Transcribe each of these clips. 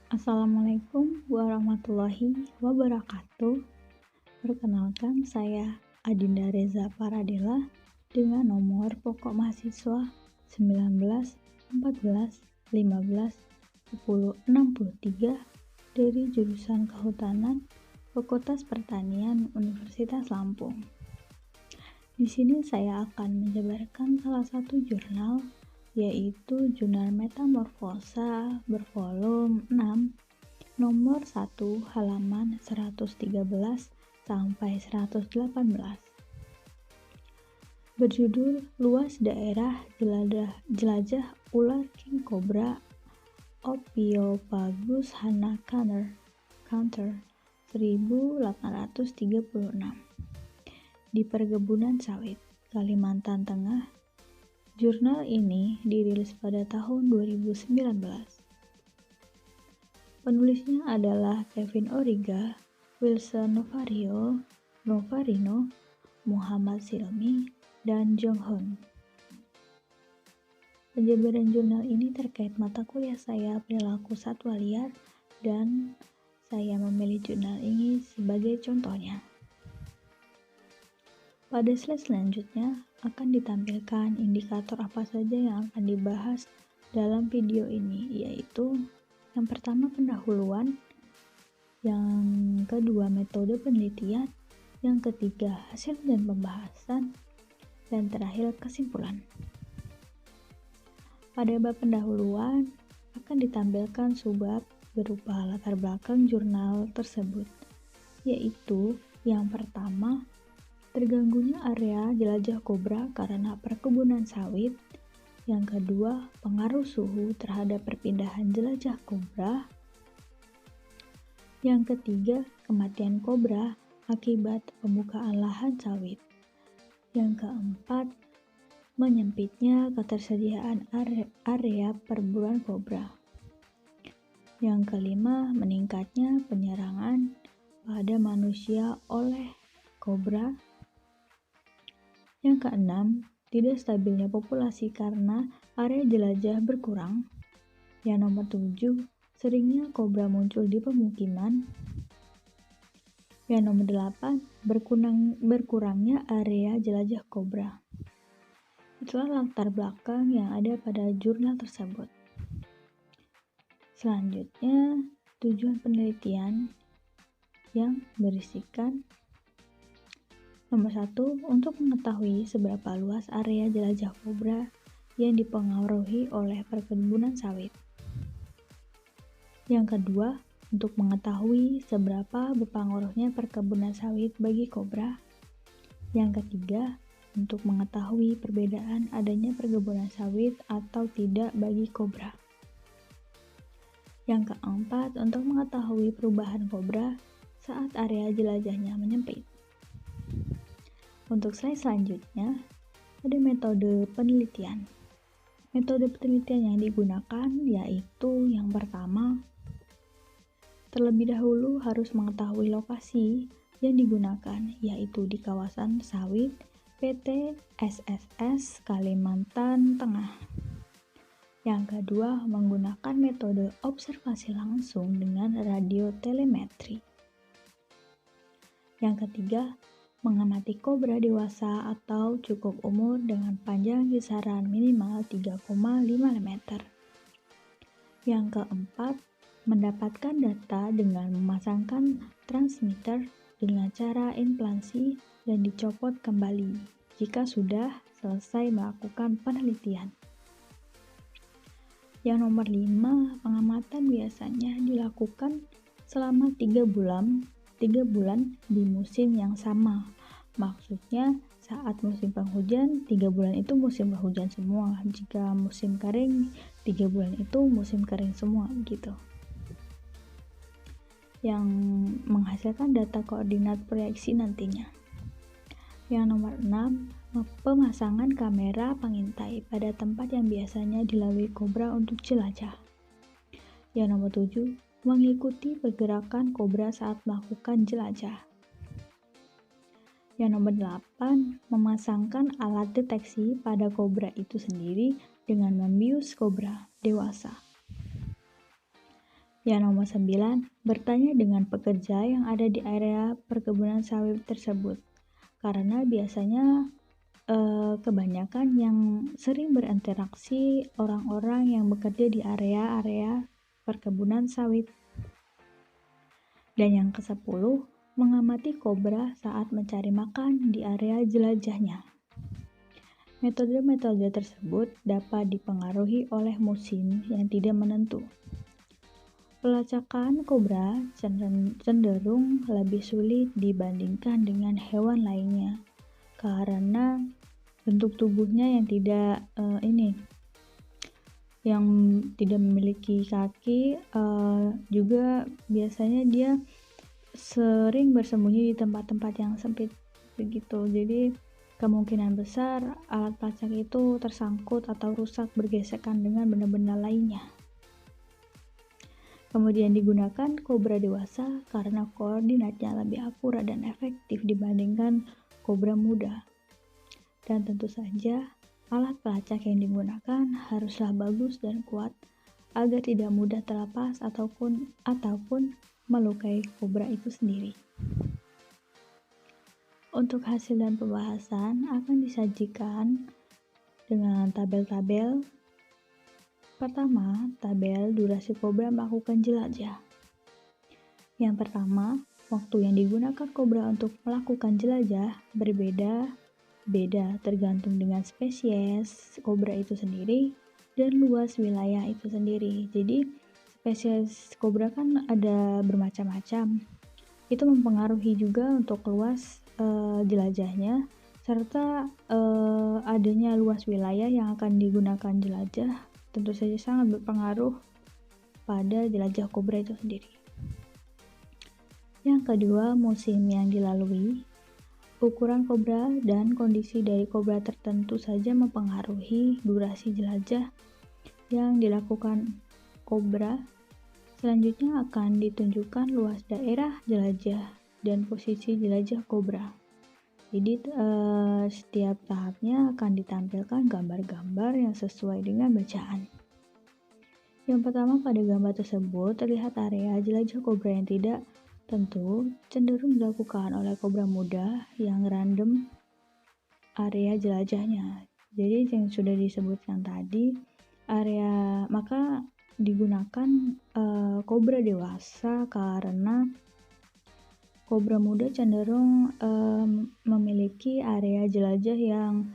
Assalamualaikum warahmatullahi wabarakatuh. Perkenalkan, saya Adinda Reza Paradela dengan nomor pokok mahasiswa 19 14 15 10 63 dari jurusan Kehutanan Fakultas Pertanian Universitas Lampung. Di sini saya akan menjabarkan salah satu jurnal, yaitu Jurnal Metamorfosa bervolume 6 nomor 1 halaman 113 sampai 118. Berjudul Luas Daerah Jelajah Ular King Cobra Ophiopagus hannah Counter 1836 di perkebunan sawit, Kalimantan Tengah. Jurnal ini dirilis pada tahun 2019. Penulisnya adalah Kevin Origa, Wilson Novarino, Muhammad Silmi, dan Jong Hoon. Penjabaran jurnal ini terkait mata kuliah saya perilaku satwa liar, dan saya memilih jurnal ini sebagai contohnya. Pada slide selanjutnya akan ditampilkan indikator apa saja yang akan dibahas dalam video ini, yaitu yang pertama pendahuluan, yang kedua metode penelitian, yang ketiga hasil dan pembahasan, dan terakhir kesimpulan. Pada bab pendahuluan akan ditampilkan subbab berupa latar belakang jurnal tersebut, yaitu yang pertama, terganggunya area jelajah kobra karena perkebunan sawit. Yang kedua, pengaruh suhu terhadap perpindahan jelajah kobra. Yang ketiga, kematian kobra akibat pembukaan lahan sawit. Yang keempat, menyempitnya ketersediaan area perburuan kobra. Yang kelima, meningkatnya penyerangan pada manusia oleh kobra. Yang keenam, tidak stabilnya populasi karena area jelajah berkurang. Yang nomor 7, seringnya kobra muncul di pemukiman. Yang nomor 8, berkurangnya area jelajah kobra. Itulah latar belakang yang ada pada jurnal tersebut. Selanjutnya, tujuan penelitian yang berisikan nomor 1, untuk mengetahui seberapa luas area jelajah kobra yang dipengaruhi oleh perkebunan sawit. Yang kedua, untuk mengetahui seberapa berpengaruhnya perkebunan sawit bagi kobra. Yang ketiga, untuk mengetahui perbedaan adanya perkebunan sawit atau tidak bagi kobra. Yang keempat, untuk mengetahui perubahan kobra saat area jelajahnya menyempit. Untuk slide selanjutnya, ada metode penelitian. Metode penelitian yang digunakan yaitu yang pertama, terlebih dahulu harus mengetahui lokasi yang digunakan, yaitu di kawasan sawit PT SSS Kalimantan Tengah. Yang kedua, menggunakan metode observasi langsung dengan radiotelemetri. Yang ketiga, mengamati kobra dewasa atau cukup umur dengan panjang kisaran minimal 3,5 meter. Yang keempat, mendapatkan data dengan memasangkan transmitter dengan cara implantasi dan dicopot kembali jika sudah selesai melakukan penelitian. Yang nomor 5, pengamatan biasanya dilakukan selama 3 bulan di musim yang sama. Maksudnya saat musim penghujan, 3 bulan itu musim penghujan semua. Jika musim kering, 3 bulan itu musim kering semua gitu. Yang menghasilkan data koordinat proyeksi nantinya. Yang nomor 6, pemasangan kamera pengintai pada tempat yang biasanya dilalui kobra untuk jelajah. Yang nomor 7, mengikuti pergerakan kobra saat melakukan jelajah. Yang nomor 8, memasangkan alat deteksi pada kobra itu sendiri dengan membius kobra dewasa. Yang nomor 9, bertanya dengan pekerja yang ada di area perkebunan sawit tersebut. Karena biasanya kebanyakan yang sering berinteraksi orang-orang yang bekerja di area-area perkebunan sawit. Dan yang ke-10, mengamati kobra saat mencari makan di area jelajahnya. Metode-metode tersebut dapat dipengaruhi oleh musim yang tidak menentu. Pelacakan kobra cenderung lebih sulit dibandingkan dengan hewan lainnya karena bentuk tubuhnya yang yang tidak memiliki kaki, juga biasanya dia sering bersembunyi di tempat-tempat yang sempit begitu. Jadi kemungkinan besar alat pelacak itu tersangkut atau rusak bergesekan dengan benda-benda lainnya. Kemudian digunakan kobra dewasa karena koordinatnya lebih akurat dan efektif dibandingkan kobra muda. Dan tentu saja, alat pelacak yang digunakan haruslah bagus dan kuat agar tidak mudah terlepas ataupun melukai kobra itu sendiri. Untuk hasil dan pembahasan akan disajikan dengan tabel-tabel. Pertama, tabel durasi kobra melakukan jelajah. Yang pertama, waktu yang digunakan kobra untuk melakukan jelajah berbeda tergantung dengan spesies kobra itu sendiri dan luas wilayah itu sendiri. Jadi, spesies kobra kan ada bermacam-macam. Itu mempengaruhi juga untuk luas jelajahnya serta adanya luas wilayah yang akan digunakan jelajah tentu saja sangat berpengaruh pada jelajah kobra itu sendiri. Yang kedua, musim yang dilalui. Ukuran kobra dan kondisi dari kobra tertentu saja mempengaruhi durasi jelajah yang dilakukan kobra. Selanjutnya akan ditunjukkan luas daerah jelajah dan posisi jelajah kobra. Jadi setiap tahapnya akan ditampilkan gambar-gambar yang sesuai dengan bacaan. Yang pertama, pada gambar tersebut terlihat area jelajah kobra yang tidak tentu cenderung dilakukan oleh kobra muda yang random area jelajahnya. Jadi yang sudah disebutkan tadi, maka digunakan kobra dewasa karena kobra muda cenderung memiliki area jelajah yang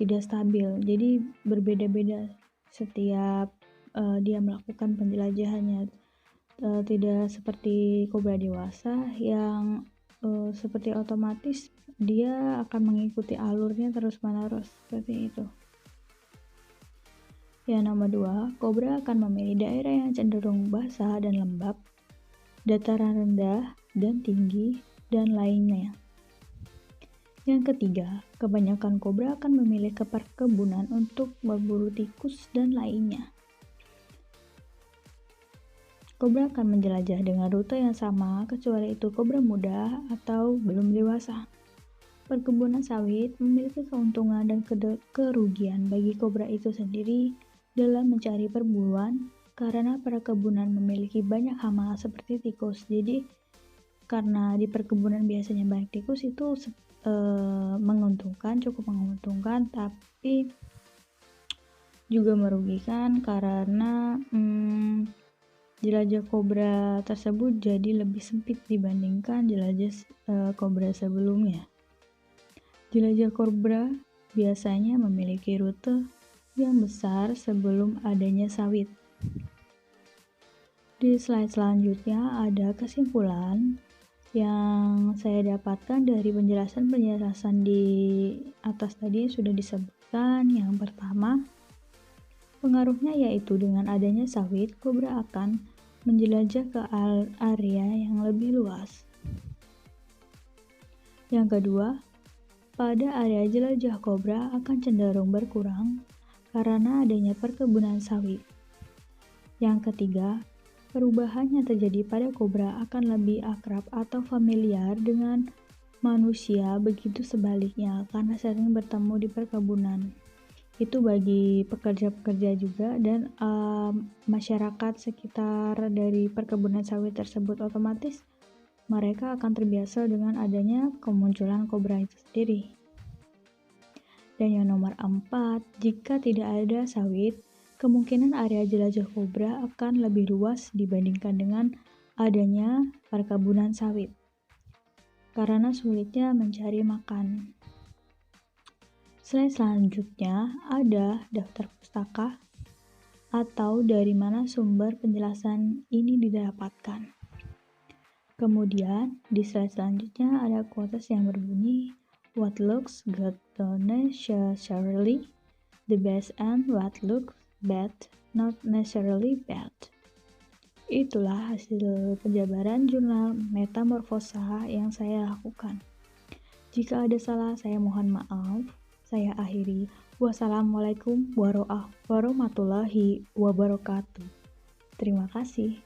tidak stabil. Jadi berbeda-beda setiap dia melakukan penjelajahannya. Tidak seperti kobra dewasa yang seperti otomatis dia akan mengikuti alurnya terus-menerus seperti itu. Yang nomor 2, kobra akan memilih daerah yang cenderung basah dan lembab, dataran rendah dan tinggi, dan lainnya. Yang ketiga, kebanyakan kobra akan memilih ke perkebunan untuk berburu tikus dan lainnya. Kobra akan menjelajah dengan rute yang sama kecuali itu kobra muda atau belum dewasa. Perkebunan sawit memiliki keuntungan dan kerugian bagi kobra itu sendiri dalam mencari perburuan karena perkebunan memiliki banyak hama seperti tikus. Jadi karena di perkebunan biasanya banyak tikus itu cukup menguntungkan, tapi juga merugikan karena jelajah kobra tersebut jadi lebih sempit dibandingkan jelajah kobra sebelumnya. Jelajah kobra biasanya memiliki rute yang besar sebelum adanya sawit. Di slide selanjutnya ada kesimpulan yang saya dapatkan dari penjelasan di atas tadi sudah disebutkan. Yang pertama, pengaruhnya yaitu dengan adanya sawit, kobra akan menjelajah ke area yang lebih luas. Yang kedua, pada area jelajah kobra akan cenderung berkurang karena adanya perkebunan sawit. Yang ketiga, perubahan yang terjadi pada kobra akan lebih akrab atau familiar dengan manusia, begitu sebaliknya karena sering bertemu di perkebunan. Itu bagi pekerja-pekerja juga dan masyarakat sekitar dari perkebunan sawit tersebut, otomatis mereka akan terbiasa dengan adanya kemunculan kobra itu sendiri. Dan yang nomor 4, jika tidak ada sawit, kemungkinan area jelajah kobra akan lebih luas dibandingkan dengan adanya perkebunan sawit, karena sulitnya mencari makan. Slide selanjutnya ada daftar pustaka atau dari mana sumber penjelasan ini didapatkan. Kemudian di slide selanjutnya ada quotes yang berbunyi, "What looks good don't necessarily the best and what looks bad not necessarily bad." Itulah hasil penjabaran jurnal Metamorfosa yang saya lakukan. Jika ada salah, saya mohon maaf. Saya akhiri. Wassalamualaikum warahmatullahi wabarakatuh. Terima kasih.